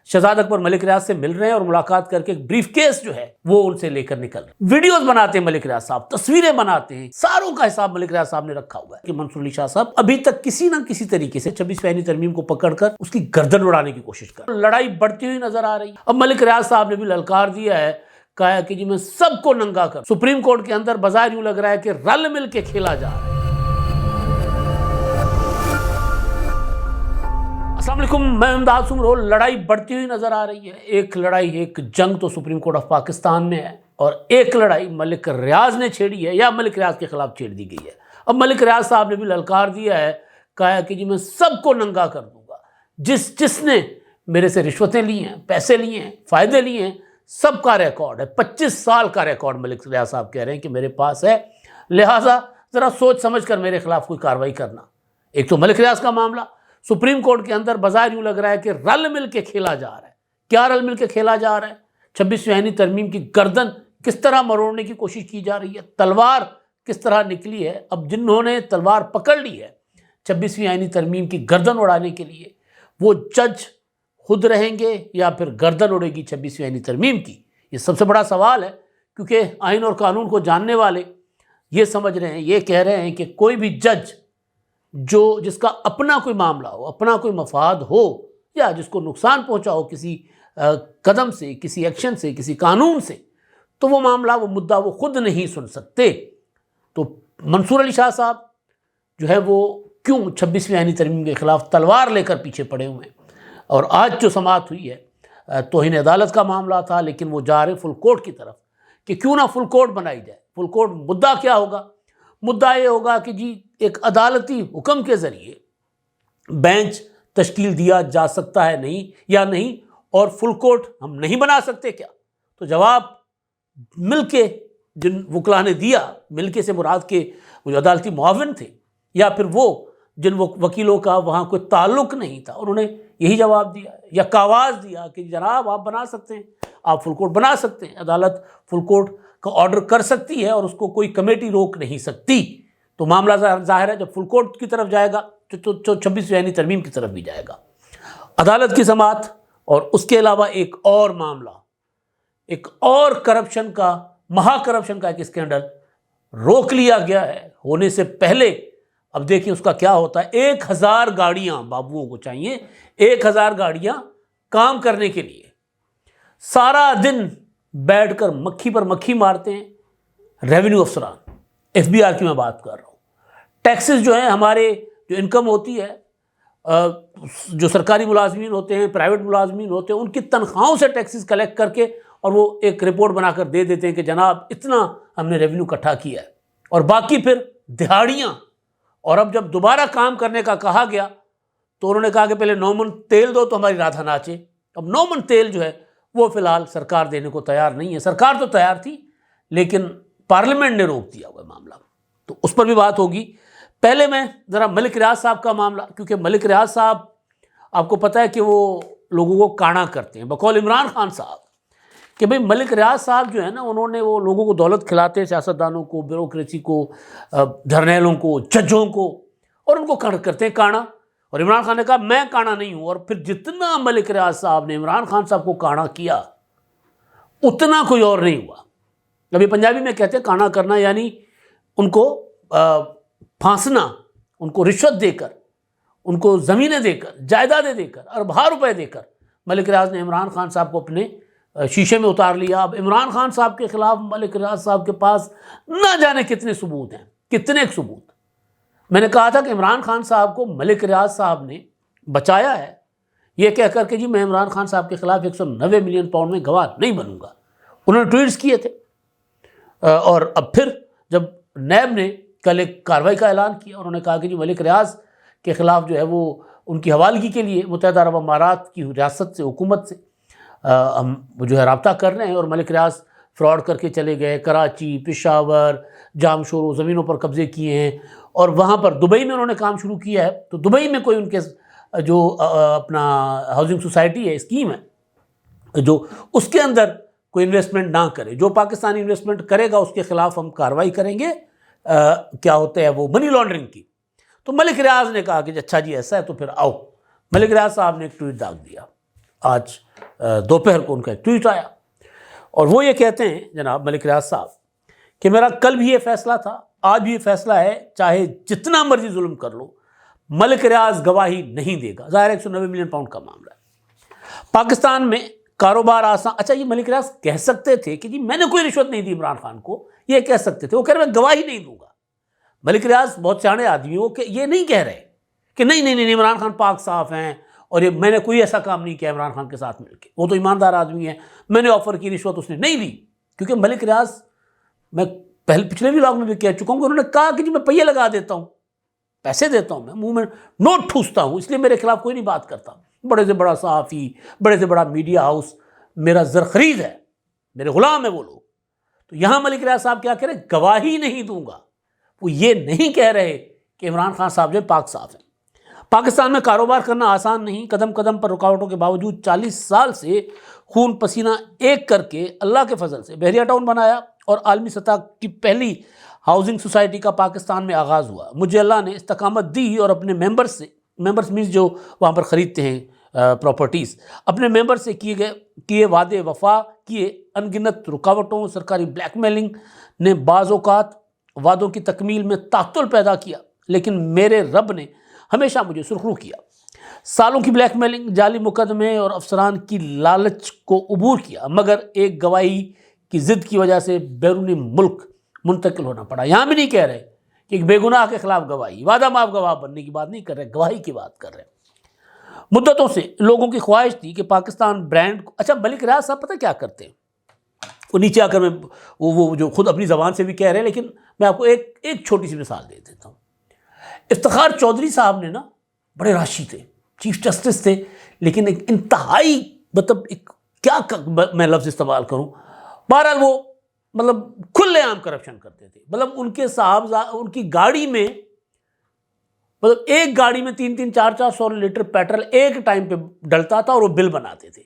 شہزاد اکبر ملک ریاض سے مل رہے ہیں اور ملاقات کر کے ایک بریف کیس جو ہے وہ ان سے لے کر نکل رہے ہیں. ویڈیوز بناتے ہیں ملک ریاض صاحب, تصویریں بناتے ہیں, ساروں کا حساب ملک ریاض صاحب نے رکھا ہوا ہے کہ منصور علی شاہ صاحب ابھی تک کسی نہ کسی طریقے سے 26ویں آئینی ترمیم کو پکڑ کر اس کی گردن اڑانے کی کوشش کر. لڑائی بڑھتی ہوئی نظر آ رہی ہے. اب ملک ریاض صاحب نے بھی للکار دیا ہے, کہا ہے کہ جی میں سب کو ننگا کر. سپریم کورٹ کے اندر بظاہر یوں لگ رہا ہے کہ رل مل کے کھیلا جا رہا ہے. السلام علیکم, میں امداد سمرو. لڑائی بڑھتی ہوئی نظر آ رہی ہے. ایک لڑائی, ایک جنگ تو سپریم کورٹ آف پاکستان میں ہے, اور ایک لڑائی ملک ریاض نے چھیڑی ہے یا ملک ریاض کے خلاف چھیڑ دی گئی ہے. اب ملک ریاض صاحب نے بھی للکار دیا ہے, کہا ہے کہ جی میں سب کو ننگا کر دوں گا. جس نے میرے سے رشوتیں لی ہیں, پیسے لیے ہیں, فائدے لیے ہیں, سب کا ریکارڈ ہے. 25 سال کا ریکارڈ ملک ریاض صاحب کہہ رہے ہیں کہ میرے پاس ہے, لہٰذا ذرا سوچ سمجھ کر میرے خلاف کوئی کارروائی کرنا. ایک تو ملک ریاض کا معاملہ سپریم کورٹ کے اندر بظاہر یوں لگ رہا ہے کہ رل مل کے کھیلا جا رہا ہے. کیا رل مل کے کھیلا جا رہا ہے؟ 26ویں آئینی ترمیم کی گردن کس طرح مروڑنے کی کوشش کی جا رہی ہے, تلوار کس طرح نکلی ہے. اب جنہوں نے تلوار پکڑ لی ہے 26ویں آئینی ترمیم کی گردن اڑانے کے لیے, وہ جج خود رہیں گے یا پھر گردن اڑے گی 26ویں آئینی ترمیم کی؟ یہ سب سے بڑا سوال ہے, کیونکہ آئین اور قانون کو جاننے والے یہ سمجھ رہے ہیں, یہ کہہ رہے ہیں کہ کوئی بھی جج جس کا اپنا کوئی معاملہ ہو, اپنا کوئی مفاد ہو, یا جس کو نقصان پہنچا ہو کسی قدم سے, کسی ایکشن سے, کسی قانون سے, تو وہ معاملہ, وہ مدعا وہ خود نہیں سن سکتے. تو منصور علی شاہ صاحب جو ہے وہ کیوں 26ویں آئینی ترمیم کے خلاف تلوار لے کر پیچھے پڑے ہوئے ہیں؟ اور آج جو سماعت ہوئی ہے توہین عدالت کا معاملہ تھا, لیکن وہ جا رہے فل کورٹ کی طرف کہ کیوں نہ فل کورٹ بنائی جائے. فل کورٹ مدعا کیا ہوگا؟ مدعا یہ ہوگا کہ جی ایک عدالتی حکم کے ذریعے بینچ تشکیل دیا جا سکتا ہے نہیں یا نہیں, اور فل کورٹ ہم نہیں بنا سکتے کیا؟ تو جواب مل کے جن وکلاء نے دیا, مل کے سے مراد کے وہ جو عدالتی معاون تھے یا پھر وہ جن وکیلوں کا وہاں کوئی تعلق نہیں تھا, انہوں نے یہی جواب دیا یا کاواز دیا کہ جناب آپ بنا سکتے ہیں, آپ فل کورٹ بنا سکتے ہیں, عدالت فل کورٹ کا آرڈر کر سکتی ہے اور اس کو کوئی کمیٹی روک نہیں سکتی. تو معاملہ ظاہر ہے جب فل کورٹ کی طرف جائے گا تو 26ویں آئینی ترمیم کی طرف بھی جائے گا. عدالت کی سماعت اور اس کے علاوہ ایک اور معاملہ, ایک اور کرپشن کا, مہا کرپشن کا ایک اسکینڈل روک لیا گیا ہے ہونے سے پہلے. اب دیکھیں اس کا کیا ہوتا ہے. 1000 گاڑیاں بابوؤں کو چاہیے, 1000 گاڑیاں کام کرنے کے لیے. سارا دن بیٹھ کر مکھی پر مکھی مارتے ہیں ریونیو افسران, ایف بی آر کی میں بات کر رہا ہوں. ٹیکسز جو ہیں ہمارے, جو انکم ہوتی ہے, جو سرکاری ملازمین ہوتے ہیں, پرائیویٹ ملازمین ہوتے ہیں, ان کی تنخواہوں سے ٹیکسز کلیکٹ کر کے اور وہ ایک رپورٹ بنا کر دے دیتے ہیں کہ جناب اتنا ہم نے ریونیو اکٹھا کیا ہے, اور باقی پھر دہاڑیاں. اور اب جب دوبارہ کام کرنے کا کہا گیا تو انہوں نے کہا کہ پہلے 9 من تیل دو تو ہماری رادھا ناچے. اب 9 من تیل جو ہے وہ فی الحال سرکار دینے کو تیار نہیں ہے. سرکار تو تیار تھی لیکن پارلیمنٹ نے روک دیا ہوا معاملہ, تو اس پر بھی بات ہوگی. پہلے میں ذرا ملک ریاض صاحب کا معاملہ, کیونکہ ملک ریاض صاحب آپ کو پتہ ہے کہ وہ لوگوں کو کانا کرتے ہیں بقول عمران خان صاحب, کہ بھئی ملک ریاض صاحب جو ہے نا, انہوں نے وہ لوگوں کو دولت کھلاتے ہیں, سیاستدانوں کو, بیوروکریسی کو, جرنیلوں کو, ججوں کو, اور ان کو کرتے ہیں کانا. اور عمران خان نے کہا میں کانا نہیں ہوں, اور پھر جتنا ملک ریاض صاحب نے عمران خان صاحب کو کانا کیا اتنا کوئی اور نہیں ہوا. ابھی پنجابی میں کہتے ہیں کانا کرنا, یعنی ان کو پھانسنا, ان کو رشوت دے کر, ان کو زمینیں دے کر, جائیدادیں دے کر, اربوں روپے دے کر ملک ریاض نے عمران خان صاحب کو اپنے شیشے میں اتار لیا. اب عمران خان صاحب کے خلاف ملک ریاض صاحب کے پاس نہ جانے کتنے ثبوت ہیں, کتنے ثبوت. میں نے کہا تھا کہ عمران خان صاحب کو ملک ریاض صاحب نے بچایا ہے یہ کہہ کر کہ جی میں عمران خان صاحب کے خلاف 190 ملین پاؤنڈ میں گواہ نہیں بنوں گا. انہوں نے ٹویٹس کیے تھے, اور اب پھر جب نیب نے کل ایک کارروائی کا اعلان کیا, انہوں نے کہا کہ جی ملک ریاض کے خلاف جو ہے وہ ان کی حوالگی کے لیے متحدہ عرب امارات کی ریاست سے, حکومت سے ہم جو ہے رابطہ کر رہے ہیں. اور ملک ریاض فراڈ کر کے چلے گئے, کراچی, پشاور, جام شورو زمینوں پر قبضے کیے ہیں, اور وہاں پر دبئی میں انہوں نے کام شروع کیا ہے. تو دبئی میں کوئی ان کے جو اپنا ہاؤسنگ سوسائٹی ہے, اسکیم ہے, جو اس کے اندر کوئی انویسٹمنٹ نہ کرے. جو پاکستانی انویسٹمنٹ کرے گا اس کے خلاف ہم کارروائی کریں گے, کیا ہوتا ہے وہ منی لانڈرنگ کی. تو ملک ریاض نے کہا کہ اچھا جی ایسا ہے تو پھر آؤ. ملک ریاض صاحب نے ایک ٹویٹ داغ دیا آج دوپہر کو ان کا ایک ٹویٹ آیا اور وہ یہ کہتے ہیں جناب ملک ریاض صاحب کہ میرا کل بھی یہ فیصلہ تھا، آج بھی یہ فیصلہ ہے، چاہے جتنا مرضی ظلم کر لو ملک ریاض گواہی نہیں دے گا۔ ظاہر 190 ملین پاؤنڈ کا معاملہ ہے۔ پاکستان میں کاروبار آسان، اچھا یہ ملک ریاض کہہ سکتے تھے کہ جی میں نے کوئی رشوت نہیں دی عمران خان کو، یہ کہہ سکتے تھے، وہ کہہ رہے میں گواہی نہیں دوں گا۔ ملک ریاض بہت سیانے آدمی ہو کہ یہ نہیں کہہ رہے کہ نہیں عمران خان پاک صاف ہیں اور یہ میں نے کوئی ایسا کام نہیں کیا عمران خان کے ساتھ مل کے، وہ تو ایماندار آدمی ہے، میں نے آفر کی رشوت اس نے نہیں دی۔ کیونکہ ملک ریاض، میں پچھلے بھی لاگ میں بھی کہہ چکا ہوں کہ انہوں نے کہا کہ جی میں پہیے لگا دیتا ہوں، پیسے دیتا ہوں، میں منہ میں نوٹ ٹھوستا ہوں، اس لیے میرے خلاف کوئی نہیں بات کرتا۔ بڑے سے بڑا صحافی، بڑے سے بڑا میڈیا ہاؤس میرا زرخرید ہے، میرے غلام ہیں وہ لوگ۔ تو یہاں ملک ریاض صاحب کیا کہہ رہے؟ گواہی نہیں دوں گا۔ وہ یہ نہیں کہہ رہے کہ عمران خان صاحب جو پاک صاف ہیں۔ پاکستان میں کاروبار کرنا آسان نہیں، قدم قدم پر رکاوٹوں کے باوجود 40 سال سے خون پسینہ ایک کر کے اللہ کے فضل سے بحریہ ٹاؤن بنایا اور عالمی سطح کی پہلی ہاؤسنگ سوسائٹی کا پاکستان میں آغاز ہوا۔ مجھے اللہ نے استقامت دی اور اپنے ممبرز مینس جو وہاں پر خریدتے ہیں پراپرٹیز، اپنے ممبر سے کیے وعدے وفا کیے۔ ان گنت رکاوٹوں، سرکاری بلیک میلنگ نے بعض اوقات وعدوں کی تکمیل میں تعطل پیدا کیا، لیکن میرے رب نے ہمیشہ مجھے سرخرو کیا۔ سالوں کی بلیک میلنگ، جعلی مقدمے اور افسران کی لالچ کو عبور کیا، مگر ایک گواہی کی ضد کی وجہ سے بیرونی ملک منتقل ہونا پڑا۔ یہاں بھی نہیں کہہ رہے کہ ایک بے گناہ کے خلاف گواہی، وعدہ معاف گواہ بننے کی بات نہیں کر رہے، گواہی کی بات کر رہے ہیں۔ مدتوں سے لوگوں کی خواہش تھی کہ پاکستان برانڈ کو، اچھا ملک ریاض صاحب پتہ کیا کرتے ہیں؟ وہ نیچے آ کر میں وہ جو خود اپنی زبان سے بھی کہہ رہے ہیں، لیکن میں آپ کو ایک چھوٹی سی مثال دے دیتا ہوں۔ افتخار چودھری صاحب نے نا بڑے راشی تھے، چیف جسٹس تھے، لیکن ایک انتہائی کیا میں لفظ استعمال کروں، بہرحال وہ کھلے عام کرپشن کرتے تھے۔ ان کے صاحبزادہ، ان کی گاڑی میں ایک گاڑی میں 300 400 لیٹر پیٹرول ایک ٹائم پہ ڈلتا تھا اور وہ بل بناتے تھے۔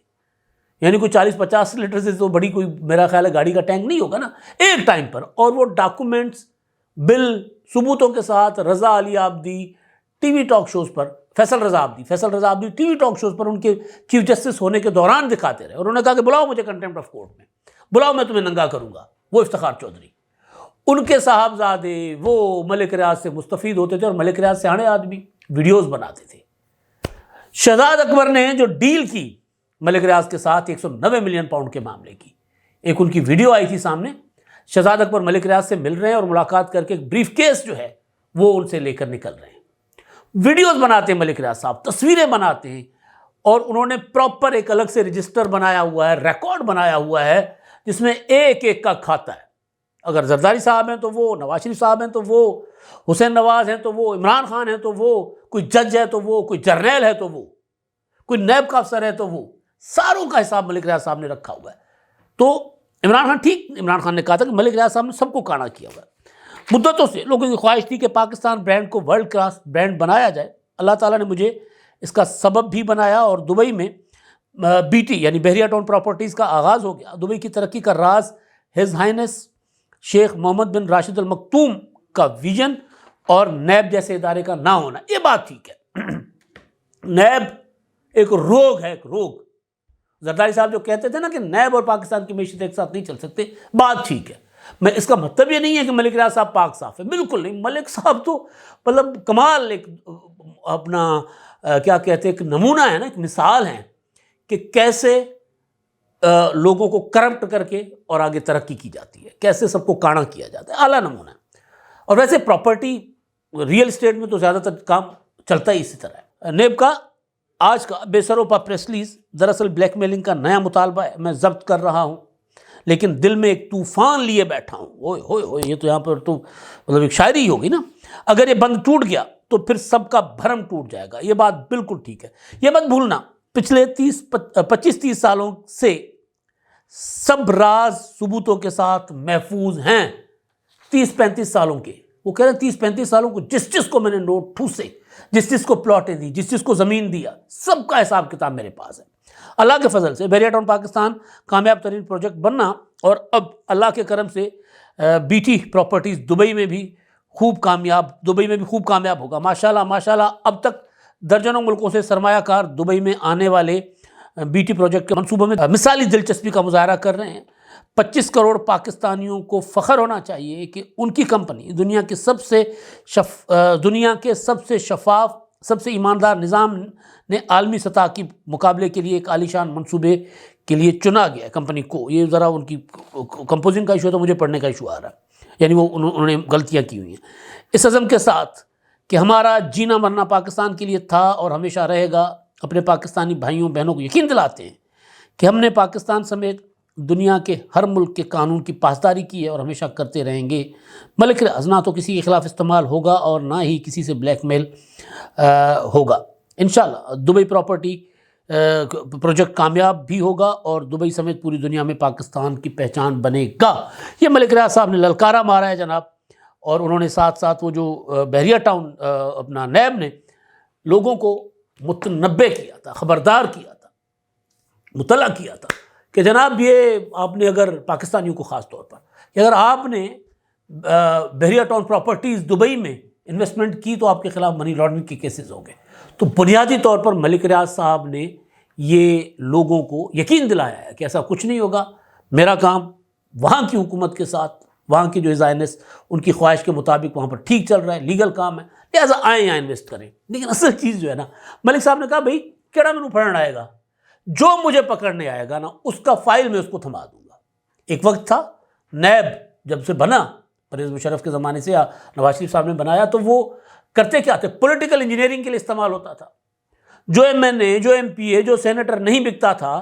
یعنی کوئی 40-50 لیٹر سے تو بڑی کوئی میرا خیال ہے گاڑی کا ٹینک نہیں ہوگا نا، ایک ٹائم پر۔ اور وہ ڈاکومنٹس، بل، ثبوتوں کے ساتھ Raza Ali Abidi T V talk shows پر، Faisal Raza Abidi T V talk shows پر ان کے چیف جسٹس ہونے کے دوران دکھاتے رہے، اور انہوں نے کہا کہ بلاؤ مجھے کنٹیمپٹ آف کورٹ میں، بلاؤ میں تمہیں ننگا کروں گا۔ وہ افتخار چودھری، ان کے صاحبزادے وہ ملک ریاض سے مستفید ہوتے تھے، اور ملک ریاض سیانے آدمی ویڈیوز بناتے تھے۔ شہزاد اکبر نے جو ڈیل کی ملک ریاض کے ساتھ 190 ملین پاؤنڈ کے معاملے کی، ایک ان کی ویڈیو آئی تھی سامنے، شہزاد اکبر ملک ریاض سے مل رہے ہیں اور ملاقات کر کے ایک بریف کیس جو ہے وہ ان سے لے کر نکل رہے ہیں۔ ویڈیوز بناتے ہیں ملک ریاض صاحب، تصویریں بناتے ہیں، اور انہوں نے پراپر ایک الگ سے رجسٹر بنایا ہوا ہے، ریکارڈ بنایا ہوا ہے، جس میں ایک ایک کا کھاتا ہے۔ اگر زرداری صاحب ہیں تو وہ، نواز شریف صاحب ہیں تو وہ، حسین نواز ہیں تو وہ، عمران خان ہیں تو وہ، کوئی جج ہے تو وہ، کوئی جرنیل ہے تو وہ، کوئی نیب کا افسر ہے تو وہ، ساروں کا حساب ملک ریاض صاحب نے رکھا ہوا ہے۔ تو عمران خان، ٹھیک، عمران خان نے کہا تھا کہ ملک ریاض صاحب نے سب کو کانا کیا ہوا ہے۔ مدتوں سے لوگوں کی خواہش تھی کہ پاکستان برانڈ کو ورلڈ کلاس برانڈ بنایا جائے۔ اللہ تعالیٰ نے مجھے اس کا سبب بھی بنایا، اور دبئی میں BT یعنی بحریہ ٹاؤن پراپرٹیز کا آغاز ہو گیا۔ دبئی کی ترقی کا راز ہز ہائنس شیخ محمد بن راشد المکتوم کا ویژن اور نیب جیسے ادارے کا نہ ہونا۔ یہ بات ٹھیک ہے، نیب ایک روگ ہے، ایک روگ۔ زرداری صاحب جو کہتے تھے نا کہ نیب اور پاکستان کی معیشت ایک ساتھ نہیں چل سکتے، بات ٹھیک ہے۔ میں اس کا مطلب یہ نہیں ہے کہ ملک ریاض صاحب پاک صاف ہے، بالکل نہیں۔ ملک صاحب تو کمال ایک اپنا کیا کہتے ہیں، ایک نمونہ ہے نا، ایک مثال ہے کہ کیسے لوگوں کو کرپٹ کر کے اور آگے ترقی کی جاتی ہے، کیسے سب کو کانا کیا جاتا ہے، اعلیٰ نمونہ ہے۔ اور ویسے پراپرٹی، ریئل اسٹیٹ میں تو زیادہ تر کام چلتا ہی اسی طرح ہے۔ نیب کا آج کا بے سروپا پریس ریلیز دراصل بلیک میلنگ کا نیا مطالبہ ہے۔ میں ضبط کر رہا ہوں، لیکن دل میں ایک طوفان لیے بیٹھا ہوں۔ اوئے ہوئے ہوئے، یہ تو یہاں پر تو ایک شاعری ہوگی نا۔ اگر یہ بند ٹوٹ گیا تو پھر سب کا بھرم ٹوٹ جائے گا۔ یہ بات بالکل ٹھیک ہے۔ یہ مت بھولنا، پچھلے 25-30 سالوں سے سب راز ثبوتوں کے ساتھ محفوظ ہیں۔ 30-35 سالوں کے، وہ کہہ رہے ہیں 30-35 سالوں کو جس کو میں نے نوٹ ٹھوسے، جس کو پلاٹیں دی، جس کو زمین دیا، سب کا حساب کتاب میرے پاس ہے۔ اللہ کے فضل سے بحریہ ٹاؤن پاکستان کامیاب ترین پروجیکٹ بننا، اور اب اللہ کے کرم سے BT پراپرٹیز دبئی میں بھی خوب کامیاب ہوگا۔ ماشاءاللہ اب تک درجنوں ملکوں سے سرمایہ کار دبئی میں آنے والے BT پروجیکٹ کے منصوبوں میں مثالی دلچسپی کا مظاہرہ کر رہے ہیں۔ 25 کروڑ پاکستانیوں کو فخر ہونا چاہیے کہ ان کی کمپنی دنیا کے سب سے شفاف، سب سے ایماندار نظام نے عالمی سطح کی مقابلے کے لیے ایک عالیشان منصوبے کے لیے چنا گیا ہے کمپنی کو۔ یہ ذرا ان کی کمپوزنگ کا ایشو ہے تو مجھے پڑھنے کا ایشو آ رہا ہے، یعنی وہ انہوں نے غلطیاں کی ہوئی ہیں۔ اس عزم کے ساتھ کہ ہمارا جینا مرنا پاکستان کے لیے تھا اور ہمیشہ رہے گا، اپنے پاکستانی بھائیوں بہنوں کو یقین دلاتے ہیں کہ ہم نے پاکستان سمیت دنیا کے ہر ملک کے قانون کی پاسداری کی ہے اور ہمیشہ کرتے رہیں گے۔ ملک ریاض نہ تو کسی کے خلاف استعمال ہوگا اور نہ ہی کسی سے بلیک میل ہوگا۔ انشاءاللہ دبئی پراپرٹی پروجیکٹ کامیاب بھی ہوگا اور دبئی سمیت پوری دنیا میں پاکستان کی پہچان بنے گا۔ یہ ملک ریاض صاحب نے للکارا مارا ہے جناب، اور انہوں نے ساتھ ساتھ وہ جو بحریہ ٹاؤن اپنا نیب نے لوگوں کو متنبع کیا تھا، خبردار کیا تھا، مطلع کیا تھا کہ جناب یہ آپ نے اگر پاکستانیوں کو خاص طور پر کہ اگر آپ نے بحریہ ٹاؤن پراپرٹیز دبئی میں انویسٹمنٹ کی تو آپ کے خلاف منی لانڈرنگ کے کیسز ہوں گے۔ تو بنیادی طور پر ملک ریاض صاحب نے یہ لوگوں کو یقین دلایا ہے کہ ایسا کچھ نہیں ہوگا۔ میرا کام وہاں کی حکومت کے ساتھ، وہاں کی جو زائنس ان کی خواہش کے مطابق وہاں پر ٹھیک چل رہا ہے، لیگل کام ہے، لہٰذا آئیں یہاں انویسٹ کریں۔ لیکن اصل چیز جو ہے نا، ملک صاحب نے کہا بھائی کیڑا مینوں پھڑن آئے گا، جو مجھے پکڑنے آئے گا نا اس کا فائل میں اس کو تھما دوں گا۔ ایک وقت تھا نیب جب سے بنا، پرویز مشرف کے زمانے سے یا نواز شریف صاحب نے بنایا، تو وہ کرتے کیا تھے، پولیٹیکل انجینئرنگ کے لیے استعمال ہوتا تھا۔ جو MNA، جو MP، جو سینیٹر نہیں بکتا تھا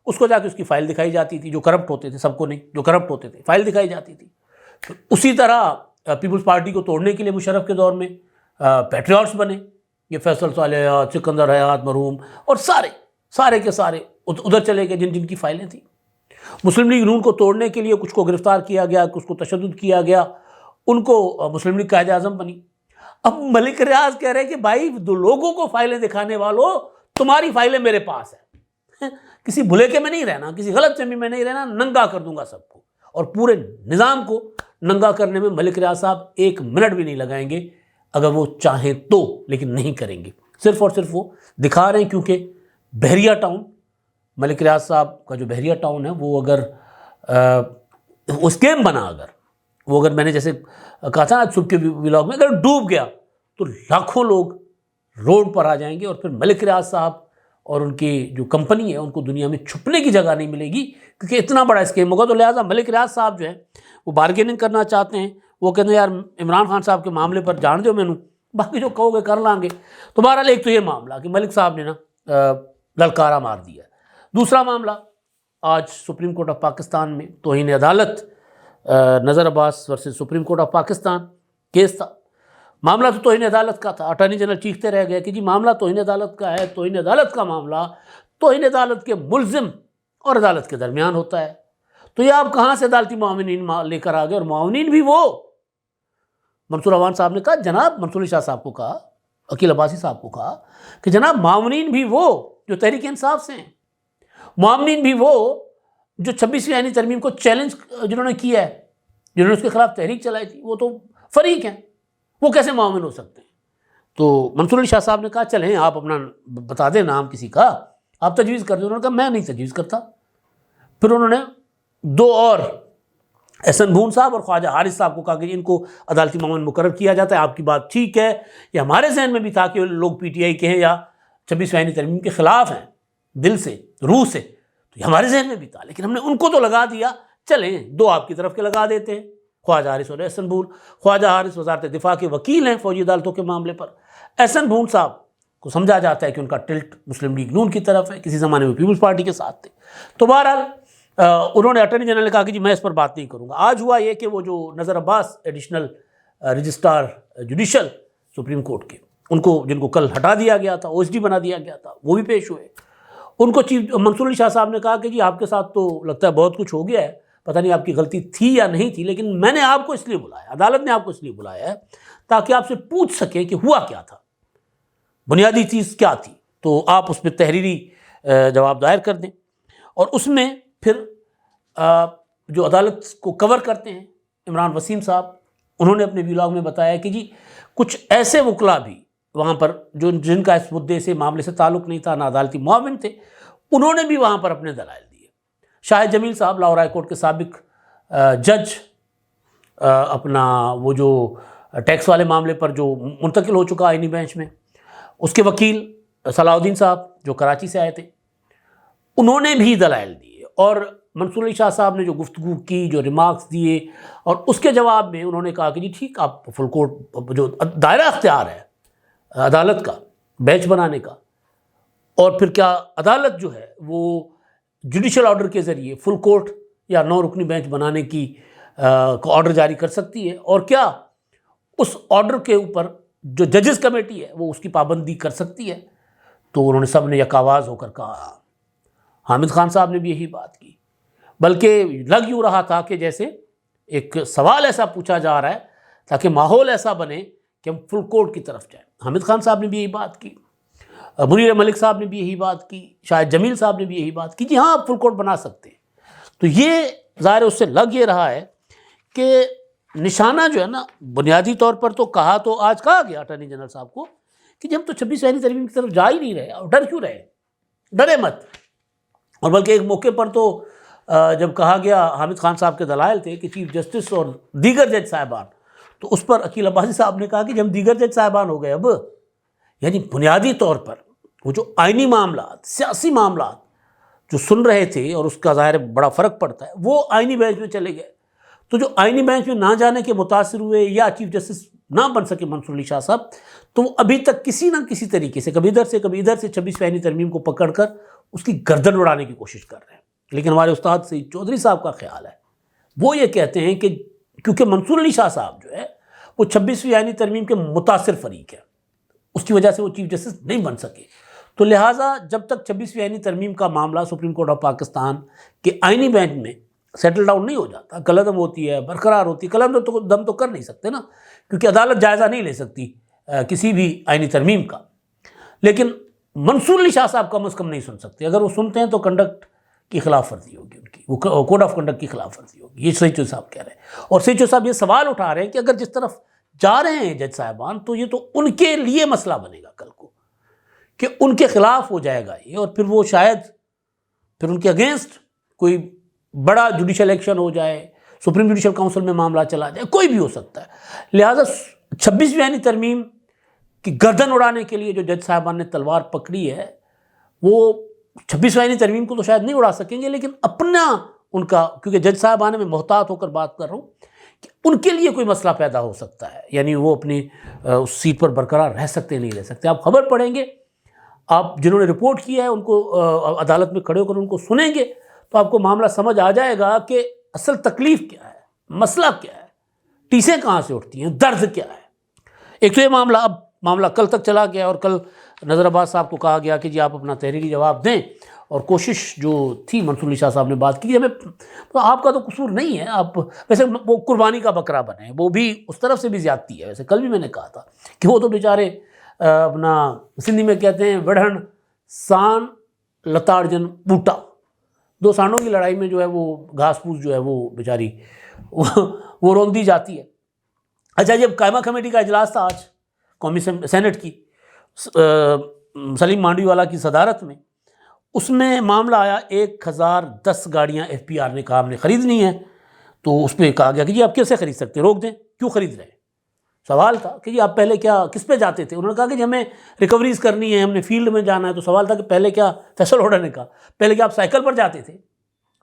اس کو جا کے اس کی فائل دکھائی جاتی تھی، جو کرپٹ ہوتے تھے، سب کو نہیں، جو کرپٹ ہوتے تھے فائل دکھائی جاتی تھی۔ اسی طرح پیپلز پارٹی کو توڑنے کے لیے مشرف کے دور میں پیٹریاٹس بنے، یہ فیصل صالح، سکندر حیات مرحوم، اور سارے کے سارے ادھر چلے گئے جن کی فائلیں تھیں۔ مسلم لیگ نون کو توڑنے کے لیے کچھ کو گرفتار کیا گیا، کچھ کو تشدد کیا گیا، ان کو مسلم لیگ قائد اعظم بنی۔ اب ملک ریاض کہہ رہے کہ بھائی دو لوگوں کو فائلیں دکھانے والوں، تمہاری فائلیں میرے پاس ہیں، کسی بھلے کے میں نہیں رہنا، کسی غلط فہمی میں نہیں رہنا، ننگا کر دوں گا سب کو۔ اور پورے نظام کو ننگا کرنے میں ملک ریاض صاحب 1 منٹ بھی نہیں لگائیں گے اگر وہ چاہیں تو، لیکن نہیں کریں گے۔ صرف اور صرف وہ دکھا رہے ہیں کیونکہ بحریہ ٹاؤن، ملک ریاض صاحب کا جو بحریہ ٹاؤن ہے وہ اگر اسکیم بنا، اگر میں نے جیسے کہا تھا نا صبح کے ولاگ میں، اگر ڈوب گیا تو لاکھوں لوگ روڈ پر آ جائیں گے اور پھر ملک ریاض صاحب اور ان کی جو کمپنی ہے ان کو دنیا میں چھپنے کی جگہ نہیں ملے گی، کیونکہ اتنا بڑا اسکیم ہوگا۔ تو لہٰذا ملک ریاض صاحب جو ہے وہ بارگیننگ کرنا چاہتے ہیں، وہ کہتے ہیں یار عمران خان صاحب کے معاملے پر جان دو مینوں، باقی جو کہو گے کر لیں گے۔ تو بہرحال ایک تو یہ معاملہ کہ ملک صاحب نے نا للکارا مار دیا۔ دوسرا معاملہ آج سپریم کورٹ آف پاکستان میں توہین عدالت Nazar Abbas versus supreme court of Pakistan case تھا۔ معاملہ تو توہین عدالت کا تھا، اٹارنی جنرل چیختے رہ گئے کہ جی معاملہ توہین عدالت کا ہے، توہین عدالت کا معاملہ توہین عدالت کے ملزم اور عدالت کے درمیان ہوتا ہے۔ تو یہ آپ کہاں سے عدالتی معاونین لے کر آ گئے؟ اور معاونین بھی وہ منصور عوان صاحب نے کہا، جناب منصور علی شاہ صاحب کو کہا، عقیل عباسی صاحب کو کہا کہ جناب معاونین بھی وہ جو تحریک انصاف سے ہیں، معاونین بھی وہ جو 26ویں آئینی ترمیم کو چیلنج جنہوں نے کیا ہے، جنہوں نے اس کے خلاف تحریک چلائی تھی، وہ تو فریق ہیں، وہ کیسے معاون ہو سکتے ہیں؟ تو منصور علی شاہ صاحب نے کہا چلیں آپ اپنا بتا دیں نام کسی کا، آپ تجویز کر دیں۔ انہوں نے کہا میں نہیں تجویز کرتا۔ پھر انہوں نے 2 اور احسن بھون صاحب اور خواجہ حارث صاحب کو کہا کہ ان کو عدالتی معاون مقرر کیا جاتا ہے، آپ کی بات ٹھیک ہے، یہ ہمارے ذہن میں بھی تھا کہ لوگ PTI کے ہیں یا 26ویں آئینی ترمیم کے خلاف ہیں دل سے روح سے، تو یہ ہمارے ذہن میں بھی تھا، لیکن ہم نے ان کو تو لگا دیا، چلیں 2 آپ کی طرف کے لگا دیتے ہیں، خواجہ حارث اور احسن بھون۔ خواجہ حارث وزارت دفاع کے وکیل ہیں فوجی عدالتوں کے معاملے پر، احسن بھون صاحب کو سمجھا جاتا ہے کہ ان کا ٹلٹ مسلم لیگ نون کی طرف ہے، کسی زمانے میں پیپلز پارٹی کے ساتھ تھے۔ تو بہرحال انہوں نے اٹارنی جنرل نے کہا کہ جی میں اس پر بات نہیں کروں گا۔ آج ہوا یہ کہ وہ جو Nazar Abbas additional registrar judicial supreme court کے، ان کو جن کو کل ہٹا دیا گیا تھا، OSD بنا دیا گیا تھا، وہ بھی پیش ہوئے۔ ان کو چیف منصور علی شاہ صاحب نے کہا کہ جی آپ کے ساتھ تو لگتا ہے بہت کچھ ہو گیا ہے، پتہ نہیں آپ کی غلطی تھی یا نہیں تھی، لیکن میں نے آپ کو اس لیے بلایا، عدالت نے آپ کو اس لیے بلایا ہے تاکہ آپ سے پوچھ سکیں کہ ہوا کیا تھا، بنیادی چیز کیا تھی، تو آپ اس پہ تحریری جواب دائر کر دیں۔ اور اس میں پھر جو عدالت کو کور کرتے ہیں عمران وسیم صاحب، انہوں نے اپنے ویلاگ میں بتایا کہ جی کچھ ایسے وکلا بھی وہاں پر جن کا اس مدعے سے معاملے سے تعلق نہیں تھا، نہ عدالتی معاون تھے، انہوں نے بھی وہاں پر اپنے دلائل دیے. شاہد جمیل صاحب لاہور ہائی کورٹ کے سابق جج اپنا وہ جو ٹیکس والے معاملے پر جو منتقل ہو چکا آئینی بینچ میں، اس کے وکیل صلاح الدین صاحب جو کراچی سے آئے تھے، انہوں نے بھی دلائل دیے. اور منصور علی شاہ صاحب نے جو گفتگو کی، جو ریمارکس دیے، اور اس کے جواب میں انہوں نے کہا کہ جی ٹھیک، آپ فل کورٹ جو دائرہ اختیار ہے عدالت کا بینچ بنانے کا، اور پھر کیا عدالت جو ہے وہ جوڈیشل آرڈر کے ذریعے فل کورٹ یا 9 رکنی بینچ بنانے کی آرڈر جاری کر سکتی ہے، اور کیا اس آرڈر کے اوپر جو ججز کمیٹی ہے وہ اس کی پابندی کر سکتی ہے. تو انہوں نے سب نے یک آواز ہو کر کہا. حامد خان صاحب نے بھی یہی بات کی، بلکہ لگ یوں رہا تھا کہ جیسے ایک سوال ایسا پوچھا جا رہا ہے تاکہ ماحول ایسا بنے کہ ہم فل کورٹ کی طرف جائیں. حامد خان صاحب نے بھی یہی بات کی، منیر ملک صاحب نے بھی یہی بات کی، شاہد جمیل صاحب نے بھی یہی بات کی، جی ہاں آپ فل کورٹ بنا سکتے ہیں. تو یہ ظاہر اس سے لگ یہ رہا ہے کہ نشانہ جو ہے نا، بنیادی طور پر تو آج کہا گیا اٹارنی جنرل صاحب کو کہ جی ہم تو 26 آئینی ترمیم کی طرف جا ہی نہیں رہے، اور ڈر کیوں رہے؟ ڈرے مت. اور بلکہ ایک موقع پر تو جب کہا گیا، حامد خان صاحب کے دلائل تھے کہ چیف جسٹس اور دیگر جج صاحبان، تو اس پر عقیل عباسی صاحب نے کہا کہ جب ہم دیگر جج صاحبان ہو گئے اب، یعنی بنیادی طور پر وہ جو آئینی معاملات، سیاسی معاملات جو سن رہے تھے، اور اس کا ظاہر بڑا فرق پڑتا ہے، وہ آئینی بینچ میں چلے گئے. تو جو آئینی بینچ میں نہ جانے کے متاثر ہوئے یا چیف جسٹس نہ بن سکے منصور علی شاہ صاحب، تو وہ ابھی تک کسی نہ کسی طریقے سے کبھی ادھر سے 26 آئینی ترمیم کو پکڑ کر اس کی گردن اڑانے کی کوشش کر رہے ہیں. لیکن ہمارے استاد سعید چودھری صاحب کا خیال ہے، وہ یہ کہتے ہیں کہ کیونکہ منصور علی شاہ صاحب جو ہے وہ 26ویں آئینی ترمیم کے متاثر فریق ہے، اس کی وجہ سے وہ چیف جسٹس نہیں بن سکے. تو لہٰذا جب تک 26ویں آئینی ترمیم کا معاملہ سپریم کورٹ آف پاکستان کے آئینی بینچ میں سیٹل ڈاؤن نہیں ہو جاتا، کلعدم ہوتی ہے، برقرار ہوتی ہے، کلعدم تو کر نہیں سکتے نا، کیونکہ عدالت جائزہ نہیں لے سکتی کسی بھی آئینی ترمیم کا. لیکن منصور علی شاہ صاحب کم از کم نہیں سن سکتے. اگر وہ سنتے ہیں تو کنڈکٹ کی خلاف ورزی ہوگی، ان کی وہ کوڈ آف کنڈکٹ کی خلاف ورزی ہوگی. یہ سعید چودھری صاحب کہہ رہے ہیں. اور سعید چودھری صاحب یہ سوال اٹھا رہے ہیں کہ اگر جس طرف جا رہے ہیں جج صاحبان، تو یہ تو ان کے لیے مسئلہ بنے گا کل کو، کہ ان کے خلاف ہو جائے گا یہ، اور پھر وہ شاید پھر ان کے اگینسٹ کوئی بڑا جوڈیشل ایکشن ہو جائے، سپریم جوڈیشل کونسل میں معاملہ چلا جائے، کوئی بھی ہو سکتا ہے. لہٰذا 26ویں آئینی ترمیم کی گردن اڑانے کے لیے جو جج صاحبان نے تلوار پکڑی ہے، وہ 26ویں آئینی ترمیم کو تو شاید نہیں اڑا سکیں گے، لیکن اپنا ان کا، کیونکہ جج صاحبان میں محتاط ہو کر بات کر رہا ہوں کہ ان کے لیے کوئی مسئلہ پیدا ہو سکتا ہے، یعنی وہ اپنی اس سیٹ پر برقرار رہ سکتے نہیں رہ سکتے. آپ خبر پڑھیں گے، آپ جنہوں نے رپورٹ کیا ہے ان کو عدالت میں کھڑے ہو کر ان کو سنیں گے، تو آپ کو معاملہ سمجھ آ جائے گا کہ اصل تکلیف کیا ہے، مسئلہ کیا ہے، ٹیسیں کہاں سے اٹھتی ہیں، درد کیا ہے. ایک تو یہ معاملہ کل تک چلا گیا، اور کل نظر عباس صاحب کو کہا گیا کہ جی آپ اپنا تحریری جواب دیں، اور کوشش جو تھی منصور علی شاہ صاحب نے بات کی، ہمیں تو آپ کا تو قصور نہیں ہے، آپ ویسے وہ قربانی کا بکرا بنے، وہ بھی اس طرف سے بھی زیادتی ہے. ویسے کل بھی میں نے کہا تھا کہ وہ تو بیچارے اپنا سندھی میں کہتے ہیں وڑھن سان لتاڑجن بوٹا، 2 سانڈوں کی لڑائی میں جو ہے وہ گھاس پھوس جو ہے وہ بیچاری وہ روندی جاتی ہے. اچھا، جب قائمہ کمیٹی کا اجلاس تھا آج قومی سینٹ کی، سلیم مانڈوی والا کی صدارت میں، اس میں معاملہ آیا 1010 گاڑیاں ایف پی آر نے کہا ہم نے خریدنی ہے. تو اس پہ کہا گیا کہ جی آپ کیسے خرید سکتے، روک دیں، کیوں خرید رہے ہیں. سوال تھا کہ جی آپ پہلے کس پہ جاتے تھے. انہوں نے کہا کہ جی ہمیں ریکوریز کرنی ہے، ہم نے فیلڈ میں جانا ہے. تو سوال تھا کہ پہلے کیا، فیصل ہوڈا نے کہا پہلے کیا آپ سائیکل پر جاتے تھے.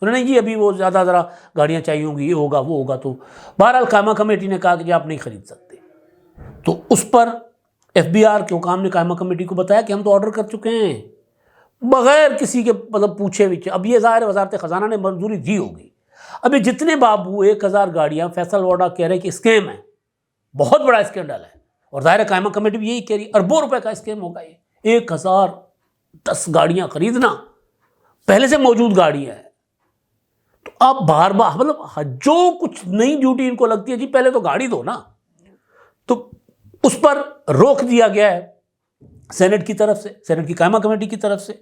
انہوں نے جی ابھی وہ زیادہ ذرا گاڑیاں چاہیے ہوں گی، یہ ہوگا وہ ہوگا. تو بہرحال قائمہ کمیٹی نے کہا کہ جی آپ نہیں خرید سکتے. تو اس پر ایف بی آر کے حکام نے قائمہ کمیٹی کو بتایا کہ ہم تو آرڈر کر چکے ہیں بغیر کسی کے پوچھے وچھے. اب یہ ظاہر وزارت خزانہ نے منظوری دی ہوگی. ابھی جتنے بابو 1000 گاڑیاں فیصل ووڈا کہہ رہے کہ اسکیم ہے، بہت بڑا اسکینڈل ہے، اور ظاہر قائمہ کمیٹی بھی یہی کہہ رہی ہے، اربوں روپے کا اسکیم ہوگا یہ. 1010 گاڑیاں خریدنا، پہلے سے موجود گاڑیاں ہیں. تو آپ بار بار جو کچھ نئی ڈیوٹی ان کو لگتی ہے، جی پہلے تو گاڑی دو نا. تو اس پر روک دیا گیا ہے سینٹ کی طرف سے، سینٹ کی قائمہ کمیٹی کی طرف سے،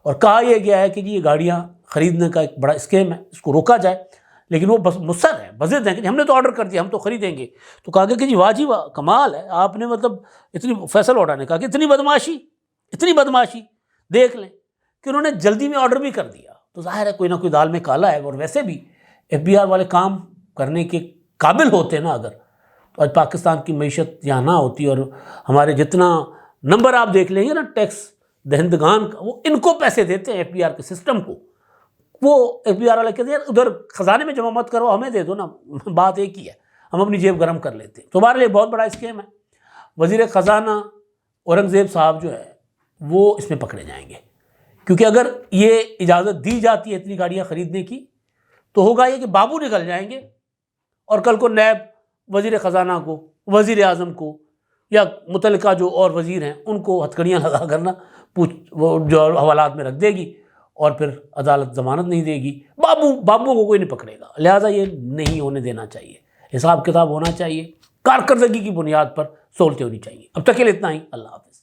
اور کہا یہ گیا ہے کہ جی یہ گاڑیاں خریدنے کا ایک بڑا اسکیم ہے، اس کو روکا جائے. لیکن وہ بس مصر ہے، بضد ہیں کہ ہم نے تو آرڈر کر دیا، ہم تو خریدیں گے. تو کہا گیا کہ جی واہ جی واہ، کمال ہے آپ نے، اتنی فیصل ووڈا نے کہا کہ اتنی بدماشی دیکھ لیں کہ انہوں نے جلدی میں آرڈر بھی کر دیا، تو ظاہر ہے کوئی نہ کوئی دال میں کالا ہے. اور ویسے بھی FBI والے کام کرنے کے قابل ہوتے نا اگر، تو آج پاکستان کی معیشت یہاں نہ ہوتی. اور ہمارے جتنا نمبر آپ دیکھ لیں گے نا ٹیکس دہندگان کا، وہ ان کو پیسے دیتے ہیں FBI کے سسٹم کو. وہ FBI والے کہتے ہیں ادھر خزانے میں جمع مت کرو، ہمیں دے دو نا، بات ایک ہی ہے، ہم اپنی جیب گرم کر لیتے ہیں. تو ہمارے لیے بہت بڑا اسکیم ہے. وزیر خزانہ اورنگزیب صاحب جو ہے وہ اس میں پکڑے جائیں گے، کیونکہ اگر یہ اجازت دی جاتی ہے اتنی گاڑیاں خریدنے کی تو ہوگا یہ کہ بابو نکل جائیں گے اور کل کو نیب وزیر خزانہ کو، وزیر اعظم کو، یا متعلقہ جو اور وزیر ہیں ان کو ہتھکڑیاں لگا کرنا وہ جو حوالات میں رکھ دے گی، اور پھر عدالت ضمانت نہیں دے گی. بابو کو کوئی نہیں پکڑے گا. لہٰذا یہ نہیں ہونے دینا چاہیے، حساب کتاب ہونا چاہیے، کارکردگی کی بنیاد پر سہولتیں ہونی چاہیے. اب تک کے لیے اتنا ہی. اللہ حافظ.